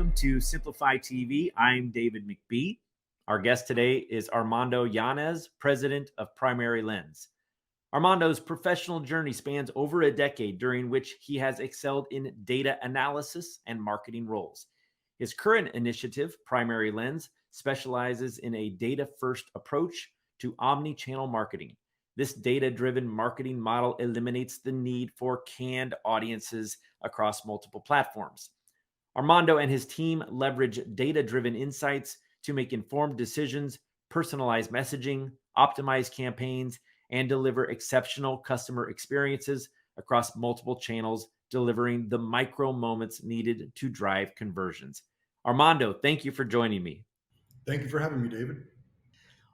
welcome to Simplify TV. I'm David McBee. Our guest today is Armando Yanez, president of Primary Lens. Armando's professional journey spans over a decade, during which he has excelled in data analysis and marketing roles. His current initiative, Primary Lens, specializes in a data-first approach to omni-channel marketing. This data-driven marketing model eliminates the need for canned audiences across multiple platforms. Armando and his team leverage data-driven insights to make informed decisions, personalize messaging, optimize campaigns, and deliver exceptional customer experiences across multiple channels, delivering the micro moments needed to drive conversions. Armando, thank you for joining me. Thank you for having me, David.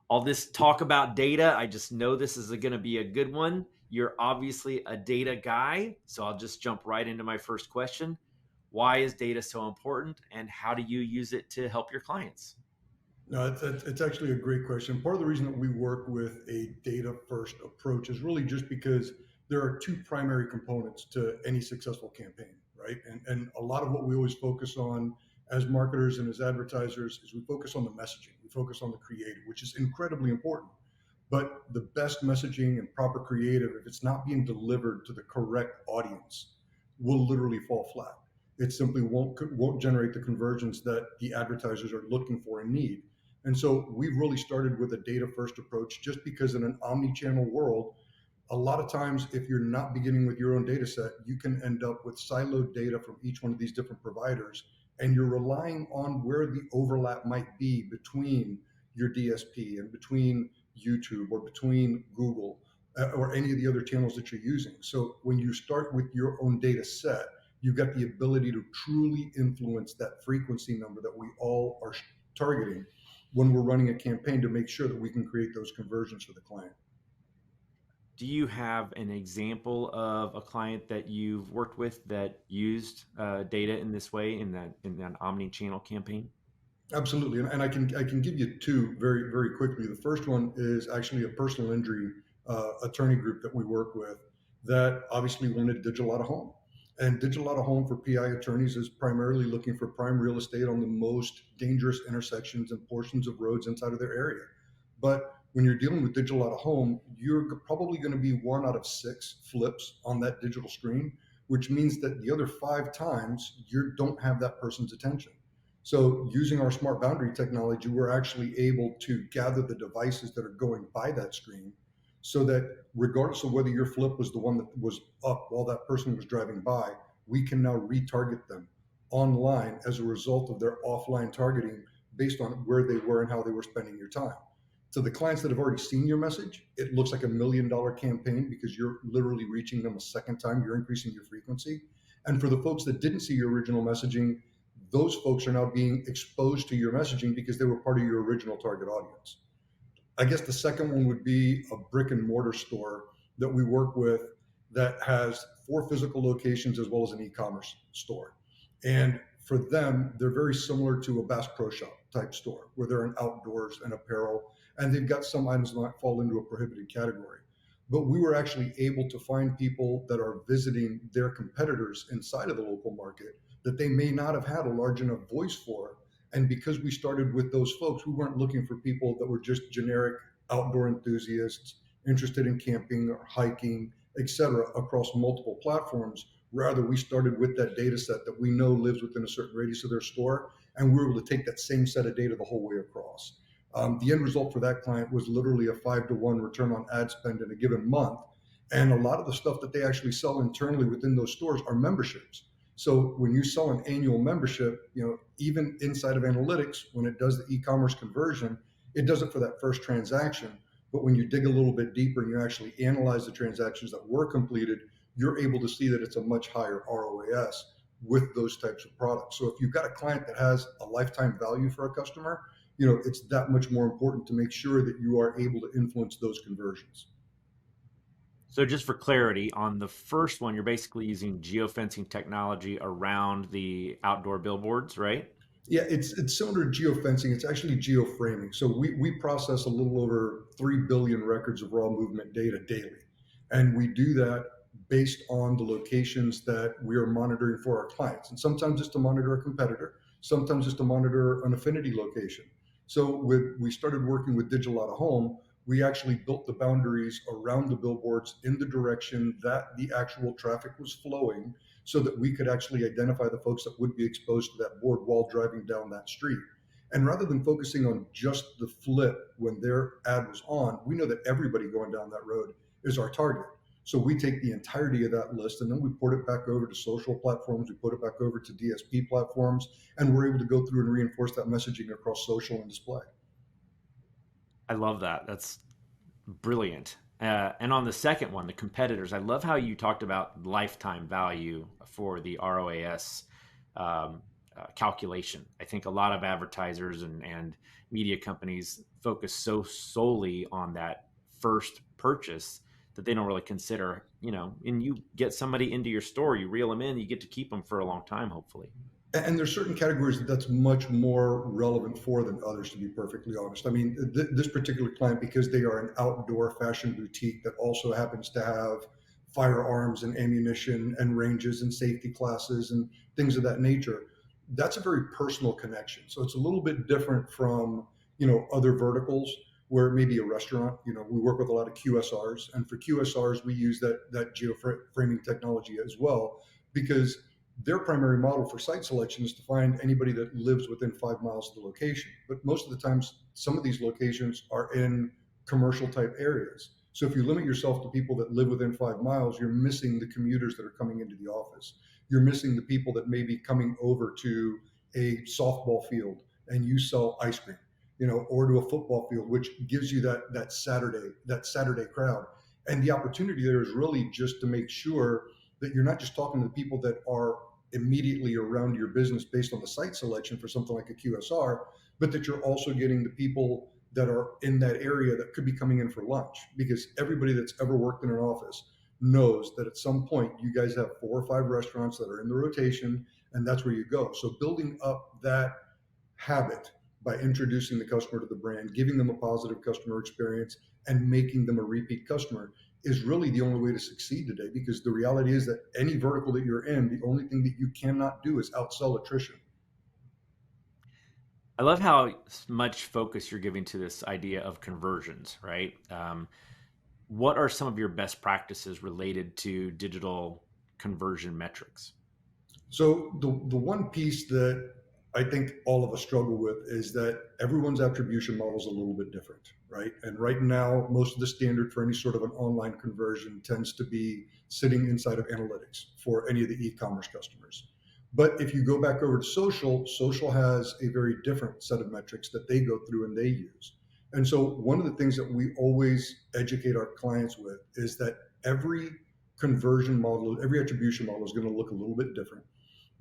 All this talk about data, I just know this is going to be a good one. You're obviously a data guy, so I'll just jump right into my first question. Why is data so important, and how do you use it to help your clients? No, it's actually a great question. Part of the reason that we work with a data first approach is really just because there are two primary components to any successful campaign, right? And a lot of what we always focus on as marketers and as advertisers is we focus on the messaging, we focus on the creative, which is incredibly important. But the best messaging and proper creative, if it's not being delivered to the correct audience, will literally fall flat. It simply won't generate the conversions that the advertisers are looking for and need. And so we've really started with a data first approach just because in an omni-channel world, a lot of times if you're not beginning with your own data set, you can end up with siloed data from each one of these different providers, and you're relying on where the overlap might be between your DSP and between YouTube or between Google or any of the other channels that you're using. So when you start with your own data set, you've got the ability to truly influence that frequency number that we all are targeting when we're running a campaign to make sure that we can create those conversions for the client. Do you have an example of a client that you've worked with that used data in this way in that omni-channel campaign? Absolutely, and I can give you two very quickly. The first one is actually a personal injury attorney group that we work with that obviously wanted digital out of home. And digital out of home for PI attorneys is primarily looking for prime real estate on the most dangerous intersections and portions of roads inside of their area. But when you're dealing with digital out of home, you're probably going to be 1 out of 6 flips on that digital screen, which means that the other 5 times you don't have that person's attention. So using our smart boundary technology, we're actually able to gather the devices that are going by that screen so that regardless of whether your flip was the one that was up while that person was driving by, we can now retarget them online as a result of their offline targeting based on where they were and how they were spending your time. To the clients that have already seen your message, it looks like $1 million campaign because you're literally reaching them a second time, you're increasing your frequency. And for the folks that didn't see your original messaging, those folks are now being exposed to your messaging because they were part of your original target audience. I guess the second one would be a brick and mortar store that we work with that has 4 physical locations as well as an e-commerce store. And for them, they're very similar to a Bass Pro Shop type store where they're in outdoors and apparel, and they've got some items that might fall into a prohibited category. But we were actually able to find people that are visiting their competitors inside of the local market that they may not have had a large enough voice for. And because we started with those folks, we weren't looking for people that were just generic outdoor enthusiasts interested in camping or hiking, etc., across multiple platforms. Rather, we started with that data set that we know lives within a certain radius of their store, and we were able to take that same set of data the whole way across. The end result for that client was literally a 5-to-1 return on ad spend in a given month. And a lot of the stuff that they actually sell internally within those stores are memberships. So when you sell an annual membership, even inside of analytics, when it does the e-commerce conversion, it does it for that first transaction. But when you dig a little bit deeper and you actually analyze the transactions that were completed, you're able to see that it's a much higher ROAS with those types of products. So if you've got a client that has a lifetime value for a customer, it's that much more important to make sure that you are able to influence those conversions. So just for clarity, on the first one, you're basically using geofencing technology around the outdoor billboards, right? Yeah, it's similar to geofencing. It's actually geoframing. So we process a little over 3 billion records of raw movement data daily. And we do that based on the locations that we are monitoring for our clients. And sometimes it's to monitor a competitor. sometimes just to monitor an affinity location. So we started working with Digital Out of Home. We actually built the boundaries around the billboards in the direction that the actual traffic was flowing, so that we could actually identify the folks that would be exposed to that board while driving down that street. And rather than focusing on just the flip when their ad was on, we know that everybody going down that road is our target. So we take the entirety of that list and then we port it back over to social platforms, we put it back over to DSP platforms, and we're able to go through and reinforce that messaging across social and display. I love that. That's brilliant. And on the second one, the competitors, I love how you talked about lifetime value for the ROAS calculation. I think a lot of advertisers and media companies focus so solely on that first purchase that they don't really consider, and you get somebody into your store, you reel them in, you get to keep them for a long time, hopefully. And there's certain categories that's much more relevant for than others, to be perfectly honest. I mean, this particular client, because they are an outdoor fashion boutique that also happens to have firearms and ammunition and ranges and safety classes and things of that nature, that's a very personal connection. So it's a little bit different from, other verticals where maybe a restaurant, we work with a lot of QSRs, and for QSRs we use that geoframing technology as well, because their primary model for site selection is to find anybody that lives within 5 miles of the location. But most of the times, some of these locations are in commercial type areas. So if you limit yourself to people that live within 5 miles, you're missing the commuters that are coming into the office. You're missing the people that may be coming over to a softball field and you sell ice cream, or to a football field, which gives you that Saturday crowd. And the opportunity there is really just to make sure that you're not just talking to the people that are immediately around your business based on the site selection for something like a QSR, but that you're also getting the people that are in that area that could be coming in for lunch. Because everybody that's ever worked in an office knows that at some point you guys have 4 or 5 restaurants that are in the rotation, and that's where you go. So building up that habit by introducing the customer to the brand, giving them a positive customer experience, and making them a repeat customer is really the only way to succeed today. Because the reality is that any vertical that you're in, the only thing that you cannot do is outsell attrition. I love how much focus you're giving to this idea of conversions, right? What are some of your best practices related to digital conversion metrics? So the one piece that I think all of us struggle with is that everyone's attribution model is a little bit different, right? And right now, most of the standard for any sort of an online conversion tends to be sitting inside of analytics for any of the e-commerce customers. But if you go back over to social, social has a very different set of metrics that they go through and they use. And so one of the things that we always educate our clients with is that every conversion model, every attribution model is going to look a little bit different.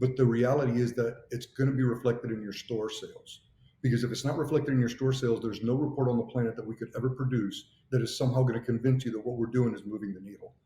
But the reality is that it's going to be reflected in your store sales. Because if it's not reflected in your store sales, there's no report on the planet that we could ever produce that is somehow going to convince you that what we're doing is moving the needle.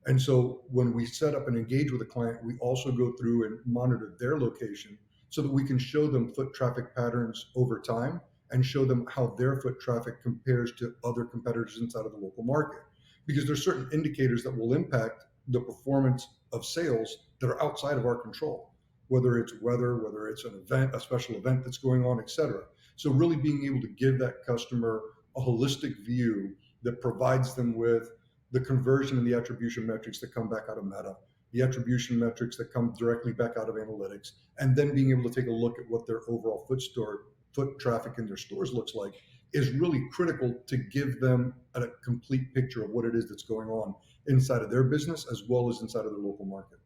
And so when we set up and engage with a client, we also go through and monitor their location so that we can show them foot traffic patterns over time and show them how their foot traffic compares to other competitors inside of the local market. Because there's certain indicators that will impact the performance of sales that are outside of our control, whether it's weather, whether it's an event, a special event that's going on, et cetera. So really being able to give that customer a holistic view that provides them with the conversion and the attribution metrics that come back out of Meta, the attribution metrics that come directly back out of analytics, and then being able to take a look at what their overall foot traffic in their stores looks like is really critical to give them a complete picture of what it is that's going on inside of their business as well as inside of their local market.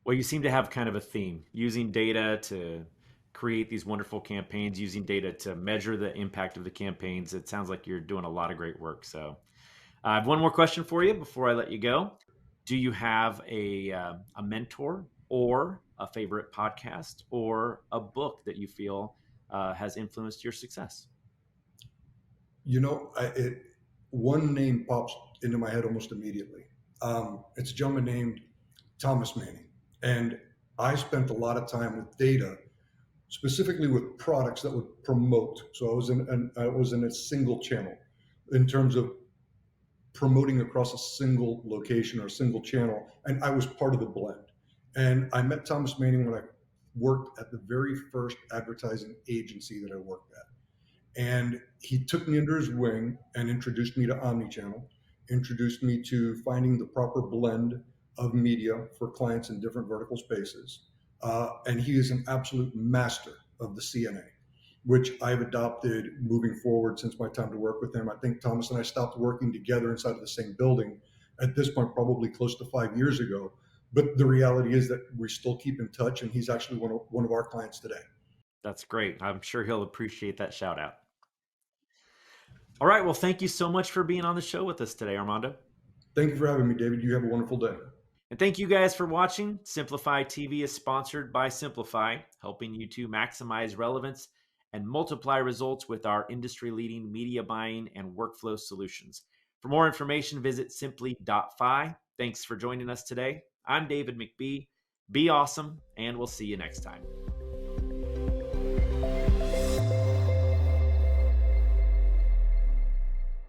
Well, you seem to have kind of a theme using data to create these wonderful campaigns, using data to measure the impact of the campaigns. It sounds like you're doing a lot of great work. So I have one more question for you before I let you go. Do you have a mentor or a favorite podcast or a book that you feel has influenced your success? One name pops into my head almost immediately. It's a gentleman named Thomas Manning. And I spent a lot of time with data, specifically with products that would promote. So I was in a single channel in terms of promoting across a single location or a single channel, and I was part of the blend. And I met Thomas Manning when I worked at the very first advertising agency that I worked at. And he took me under his wing and introduced me to Omnichannel, introduced me to finding the proper blend of media for clients in different vertical spaces. And he is an absolute master of the CNA, which I've adopted moving forward since my time to work with him. I think Thomas and I stopped working together inside of the same building at this point, probably close to 5 years ago. But the reality is that we still keep in touch, and he's actually one of our clients today. That's great. I'm sure he'll appreciate that shout out. All right. Well, thank you so much for being on the show with us today, Armando. Thank you for having me, David. You have a wonderful day. And thank you guys for watching. Simplify TV is sponsored by Simplify, helping you to maximize relevance and multiply results with our industry-leading media buying and workflow solutions. For more information, visit simply.fi. Thanks for joining us today. I'm David McBee. Be awesome, and we'll see you next time.